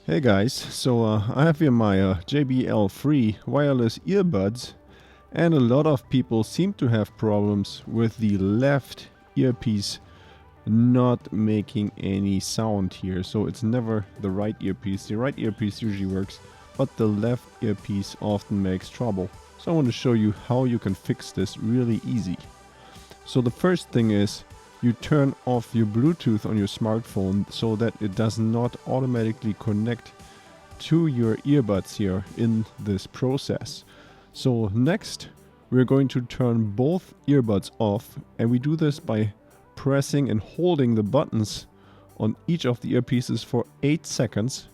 Hey guys, so I have here my JBL free wireless earbuds, and a lot of people seem to have problems with the left earpiece not making any sound here. So it's never the right earpiece. The right earpiece usually works, but the left earpiece often makes trouble. So I want to show you how you can fix this really easy. So the first thing is you turn off your Bluetooth on your smartphone so that it does not automatically connect to your earbuds here in this process. So next we're going to turn both earbuds off, and we do this by pressing and holding the buttons on each of the earpieces for 8 seconds.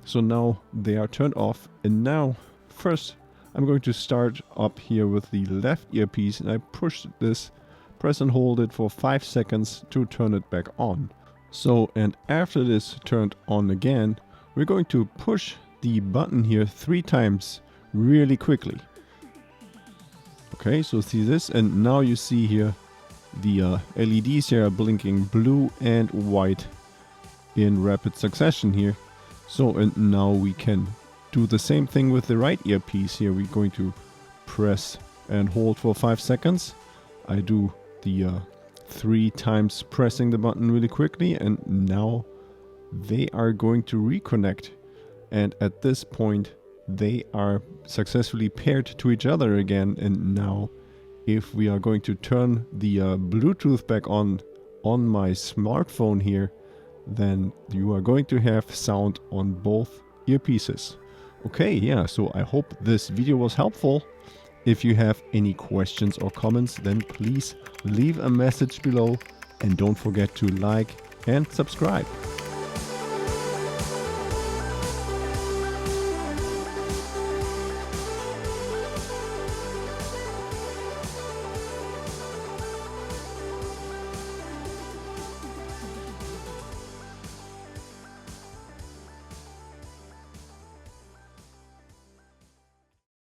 So now they are turned off, and now first I'm going to start up here with the left earpiece, and I push this, press and hold it for 5 seconds to turn it back on. So, and after this turned on again, we're going to push the button here 3 times really quickly. Okay, so see this, and now you see here the LEDs here are blinking blue and white in rapid succession here. So, and now we can do the same thing with the right earpiece here. We're going to press and hold for 5 seconds. I do the 3 times pressing the button really quickly, and now they are going to reconnect, and at this point they are successfully paired to each other again. And now if we are going to turn the Bluetooth back on my smartphone here, then you are going to have sound on both earpieces. Okay, yeah, so I hope this video was helpful. If you have any questions or comments, then please leave a message below, and don't forget to like and subscribe.